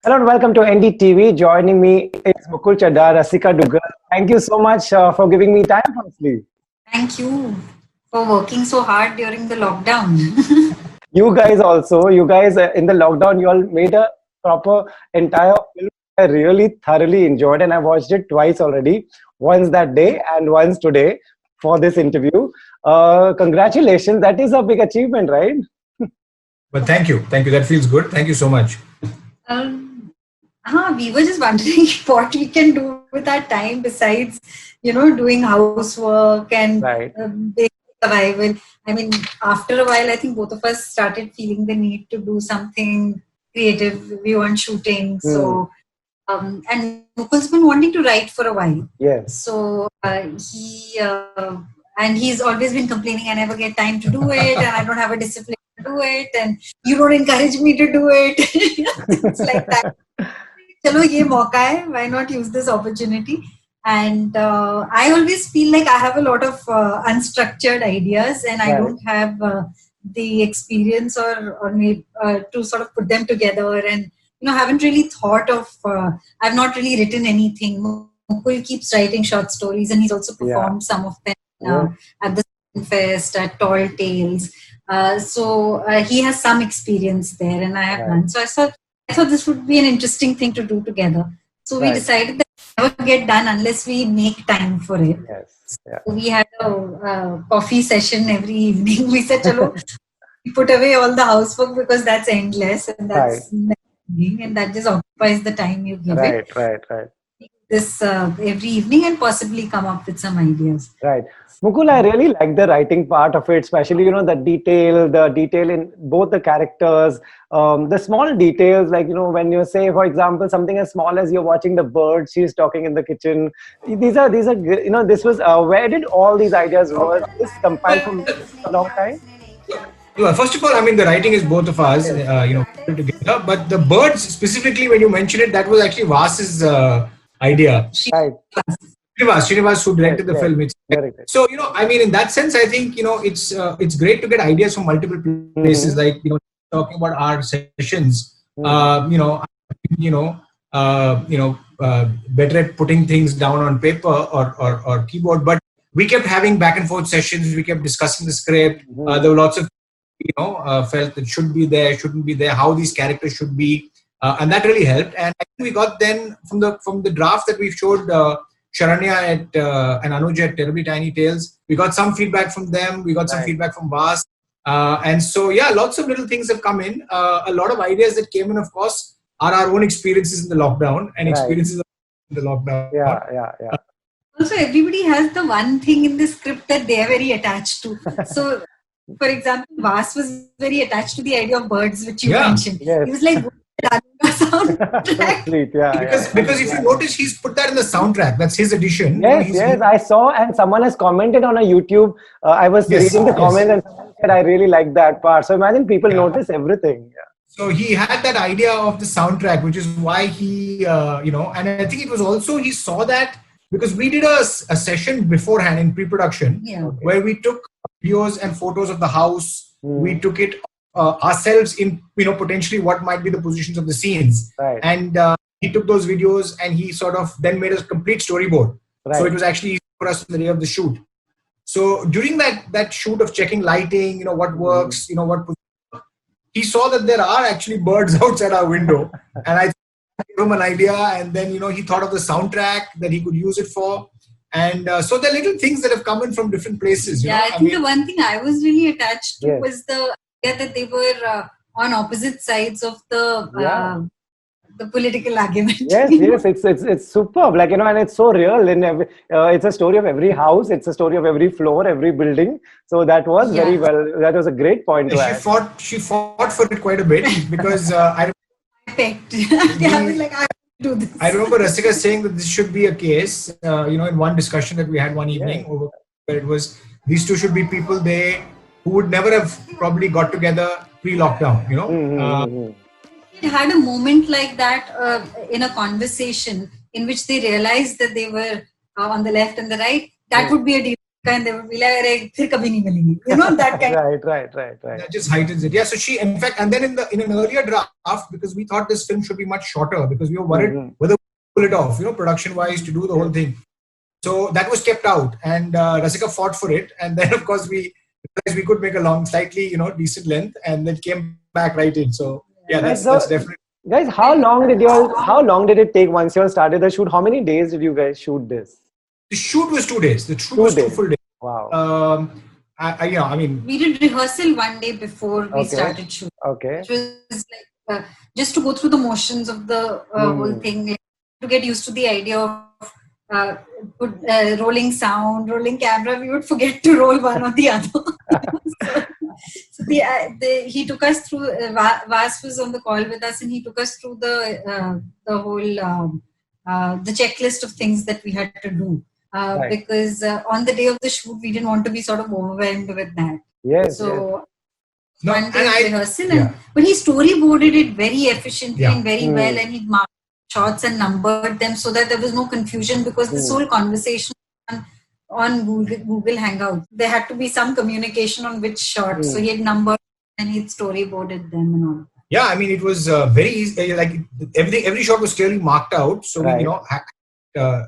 Hello and welcome to NDTV. Joining me is Mukul Chadda, Rasika Dugal. Thank you so much for giving me time, firstly. Thank you for working so hard during the lockdown. You guys also, in the lockdown, you all made a proper entire film. I really thoroughly enjoyed and I watched it twice already. Once that day and once today for this interview. Congratulations. That is a big achievement, right? But thank you. Thank you. That feels good. Thank you so much. We were just wondering what we can do with our time besides, doing housework and Right. basic survival. I mean, after a while, I think both of us started feeling the need to do something creative. We weren't shooting. So, and Mukul's been wanting to write for a while. Yes. So and he's always been complaining, I never get time to do it and I don't have a discipline to do it and you don't encourage me to do it. It's like that. Chalo, ye mauka hai. Why not use this opportunity? And I always feel like I have a lot of unstructured ideas and I don't have the experience or maybe, to sort of put them together and haven't really thought of I've not really written anything. Mukul keeps writing short stories and he's also performed some of them at the Fest, at Tall Tales. So he has some experience there and I have none. So I thought this would be an interesting thing to do together. So we decided that it never get done unless we make time for it. Yes. So we had a coffee session every evening. We said, chalo, we put away all the housework because that's endless and that's and that just occupies the time you give it. Right. This every evening and possibly come up with some ideas. Right. Mukul, I really like the writing part of it, especially, the detail in both the characters, the small details, like, when you say, for example, something as small as you're watching the bird, she's talking in the kitchen. These are, this was, where did all these ideas was this compiled from a long time? Well, first of all, I mean, the writing is both of us, together. But the birds, specifically, when you mention it, that was actually Vas's idea. Right. Srinivas who directed the film. So, I mean, in that sense, I think, it's great to get ideas from multiple places, like, talking about our sessions, better at putting things down on paper or keyboard. But we kept having back and forth sessions. We kept discussing the script. There were lots of, felt that should be there, shouldn't be there, how these characters should be. And that really helped. And I think we got then from the draft that we showed Sharanya and Anuj at Terribly Tiny Tales, we got some feedback from them. We got some feedback from Vas. And so, lots of little things have come in. A lot of ideas that came in, of course, are our own experiences in the lockdown and experiences in the lockdown. Yeah. Also, everybody has the one thing in the script that they are very attached to. So, for example, Vas was very attached to the idea of birds, which you mentioned. Yes. He was like, soundtrack. Because if you notice, he's put that in the soundtrack. That's his addition. Yes, I saw, and someone has commented on a YouTube. I was reading the comments, and someone said, I really like that part. So imagine people notice everything. So he had that idea of the soundtrack, which is why he, and I think it was also, he saw that because we did a session beforehand in pre-production where we took videos and photos of the house. We took it ourselves in, potentially what might be the positions of the scenes. And he took those videos and he sort of then made a complete storyboard. So it was actually easy for us on the day of the shoot. So during that shoot of checking lighting, what works, he saw that there are actually birds outside our window. And I gave him an idea, and then, he thought of the soundtrack that he could use it for. And so there are little things that have come in from different places. I think the one thing I was really attached to was the idea that they were on opposite sides of the political argument. Yes, it's superb. Like, and it's so real. It's a story of every house. It's a story of every floor, every building. So that was very well. That was a great point to add. She fought for it quite a bit because I was like, I do this. I remember Rasika saying that this should be a case. In one discussion that we had one evening, where it was these two should be people who would never have probably got together pre-lockdown. They had a moment like that in a conversation in which they realized that they were on the left and the right. That would be a deal and they would be like, "Arey, phir kabhi nahi milegi." You know, that kind. Right. That just heightens it. Yeah. So she, in fact, and then in an earlier draft, because we thought this film should be much shorter, because we were worried whether we pull it off, production wise, to do the whole thing. So that was kept out, and Rasika fought for it, and then of course we realized we could make a long, slightly decent length, and then came back right in. So yeah, that's definitely. Guys, how long did it take once you all started the shoot? How many days did you guys shoot this? The shoot was 2 days. The shoot was 2 full days. Wow. I mean, we did rehearsal one day before we started shooting. Okay. Which was like just to go through the motions of the whole thing, like, to get used to the idea of rolling sound, rolling camera. We would forget to roll one or the other. So he took us through. Vas was on the call with us, and he took us through the whole the checklist of things that we had to do. Because on the day of the shoot, we didn't want to be sort of overwhelmed with that. Yes. So one day rehearsal, but he storyboarded it very efficiently and very well, and he marked shots and numbered them so that there was no confusion, because this whole conversation on Google Hangouts, there had to be some communication on which shots. So he had numbered and he storyboarded them and all. Yeah, I mean, it was very easy. Like every shot was clearly marked out. So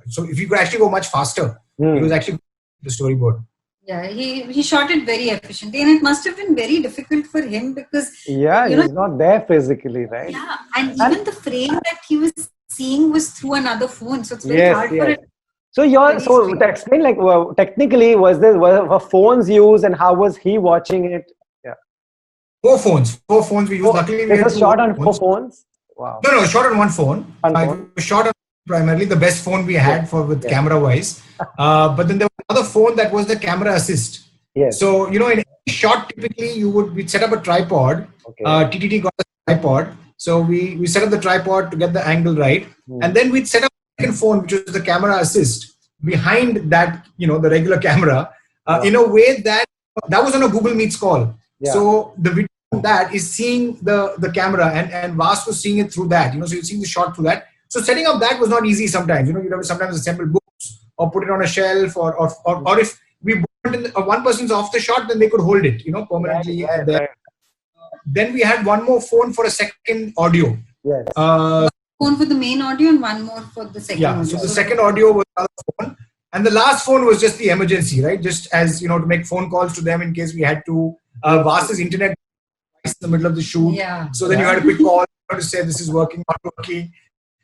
so if you could actually go much faster, it was actually the storyboard. Yeah, he shot it very efficiently, and it must have been very difficult for him because he's not there physically, right? Yeah, and even the frame that he was seeing was through another phone, so it's very hard for it. So to explain, like, technically, were phones used, and how was he watching it? Yeah, 4 phones we used. Luckily, it was shot on 4 phones. Wow. No, shot on one phone. It was shot on primarily the best phone we had with camera wise. But then there was another phone that was the camera assist. Yes. So in any shot, typically we'd set up a tripod. Okay. TTT got a tripod. So we set up the tripod to get the angle right, and then we'd set up a second phone, which was the camera assist, behind that, the regular camera, in a way that was on a Google Meets call. Yeah. So the video of that is seeing the camera, and Vas was seeing it through that. So you're seeing the shot through that. So setting up that was not easy sometimes. You'd have to sometimes assemble books or put it on a shelf, or if we one person's off the shot, then they could hold it, permanently there. Right. Then we had one more phone for a second audio. Yes. Phone for the main audio and one more for the second audio. So the second audio was another phone. And the last phone was just the emergency, right? Just as, to make phone calls to them in case we had to. Vas's internet in the middle of the shoot. Yeah. So then you had to pick calls to say this is working, not working.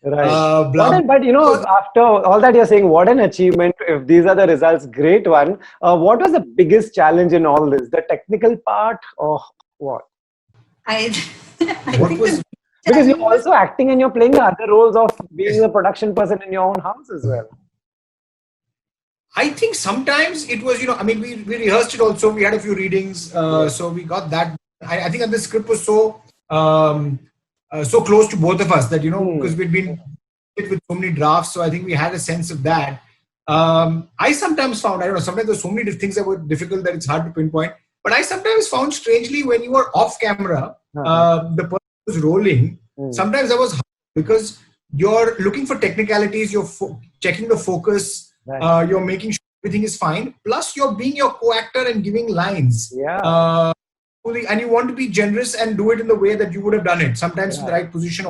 Right. But after all that you're saying, what an achievement. If these are the results, great one. What was the biggest challenge in all this? The technical part or what? I what was... Because you're also acting and you're playing the other roles of being a production person in your own house as well. I think sometimes it was, we rehearsed it also. We had a few readings. So we got that. I think that the script was so close to both of us that, because we'd been with so many drafts. So I think we had a sense of that. I sometimes found, sometimes there's so many things that were difficult that it's hard to pinpoint. But I sometimes found strangely when you were off camera, the person was rolling. Sometimes that was hard because you're looking for technicalities, you're checking the focus, you're making sure everything is fine. Plus, you're being your co-actor and giving lines. Yeah. And you want to be generous and do it in the way that you would have done it, sometimes in the right position.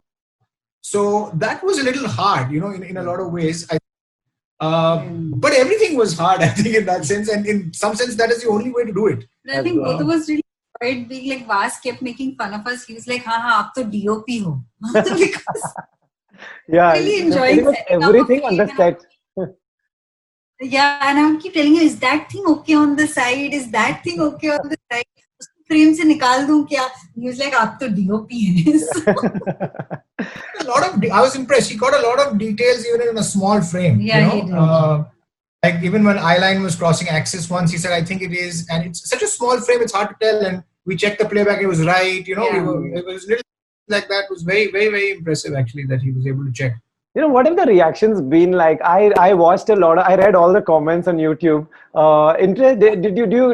So that was a little hard, in a lot of ways. But everything was hard, I think, in that sense. And in some sense, that is the only way to do it. I think both of us really enjoyed being like, Vas kept making fun of us. He was like, aap to DOP ho. Because really enjoying everything on the set. Yeah, and I would keep telling him, is that thing okay on the side? Is that thing okay on the side? Frame se nikal दूं क्या? He was like, aap to DOP hai. I was impressed. He got a lot of details even in a small frame. Yeah, he did. Like even when eyeline was crossing axis once, he said, I think it is. And it's such a small frame, it's hard to tell. And we checked the playback, it was right. It was little like that. It was very, very, very impressive actually that he was able to check. What have the reactions been like? I watched a lot. I read all the comments on YouTube.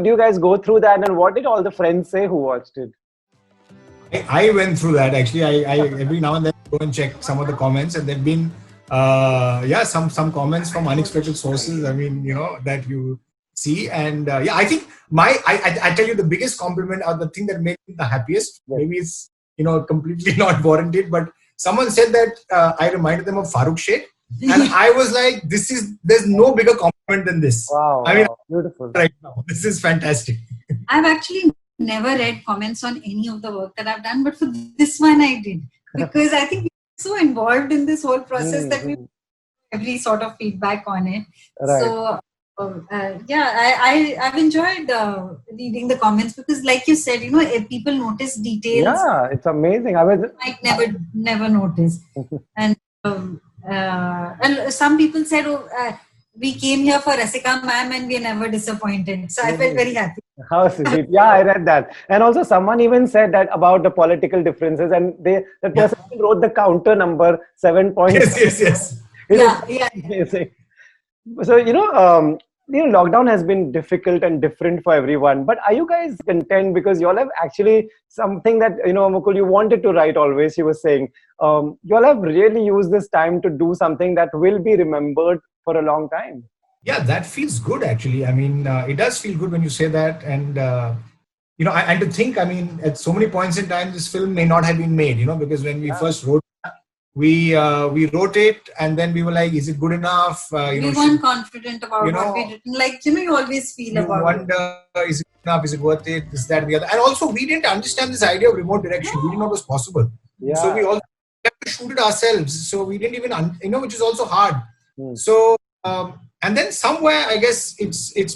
Do you guys go through that? And what did all the friends say who watched it? I went through that actually. I every now and then go and check some of the comments, and there've been some comments from unexpected sources. I mean, that see. And yeah, I think I tell you the biggest compliment or the thing that made me the happiest. Yes. Maybe it's completely not warranted, but someone said that I reminded them of Farooq Sheikh, and I was like, there's no bigger compliment than this. Wow, I mean, beautiful. Right now, this is fantastic. I've actually never read comments on any of the work that I've done, but for this one I did, because I think we're so involved in this whole process that we every sort of feedback on it. Right. So I've enjoyed reading the comments, because like you said, if people notice details. Yeah, it's amazing. I might never notice. And some people said, we came here for Rasika ma'am and we're never disappointed. So I felt very happy. How sweet. Yeah, I read that. And also someone even said that about the political differences, and the person wrote the counter number 7. Yes. Yeah. Amazing. So, lockdown has been difficult and different for everyone, but are you guys content? Because you all have actually something that, Mukul, you wanted to write always, you were saying, you all have really used this time to do something that will be remembered for a long time. Yeah, that feels good actually. I mean, it does feel good when you say that. And, and to think, I mean, at so many points in time, this film may not have been made, because when we first wrote we wrote it, and then we were like, is it good enough? We weren't confident about what we did. Like, you always feel about wonder, is it enough? Is it worth it? This, that, and the other. And also, we didn't understand this idea of remote direction. We didn't know it was possible. Yeah. So we also had to shoot it ourselves. So we didn't even, which is also hard. So, and then somewhere, I guess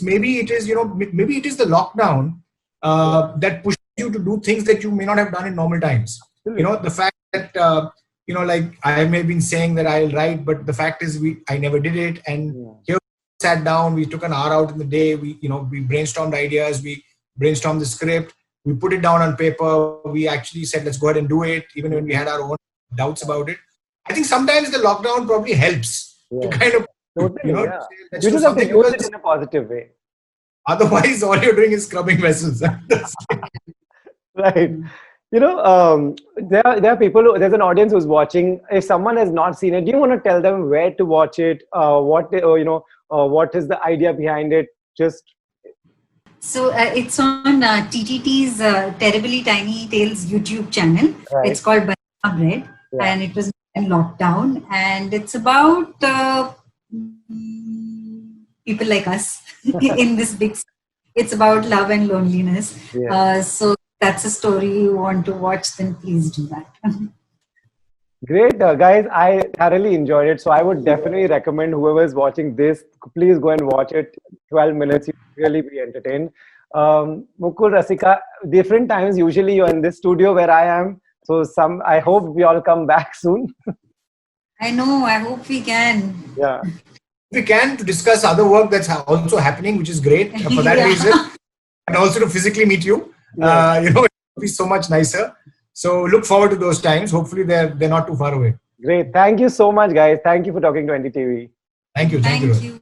maybe it is the lockdown that pushes you to do things that you may not have done in normal times. The fact that, like I may have been saying that I'll write, but the fact is I never did it. And here we sat down, we took an hour out in the day, we brainstormed ideas, we brainstormed the script, we put it down on paper, we actually said, let's go ahead and do it, even when we had our own doubts about it. I think sometimes the lockdown probably helps to kind of, totally, you just have to use it in a positive way. Otherwise, all you're doing is scrubbing vessels. Right. There are people, there's an audience who's watching. If someone has not seen it, do you want to tell them where to watch it? What is the idea behind it? So it's on TTT's Terribly Tiny Tales YouTube channel. Right. It's called Banana Bread, and it was in lockdown, and it's about people like us in this big. It's about love and loneliness. So that's a story you want to watch, then please do that. Great, guys. I thoroughly enjoyed it. So I would definitely recommend whoever is watching this, please go and watch it. 12 minutes, you'll really be entertained. Mukul, Rasika, different times, usually you're in this studio where I am. So I hope we all come back soon. I know, I hope we can. Yeah. We can, to discuss other work that's also happening, which is great for that reason. And also to physically meet you. It would be so much nicer. So look forward to those times. Hopefully they're not too far away. Great. Thank you so much, guys. Thank you for talking to NDTV. Thank you. Thank you.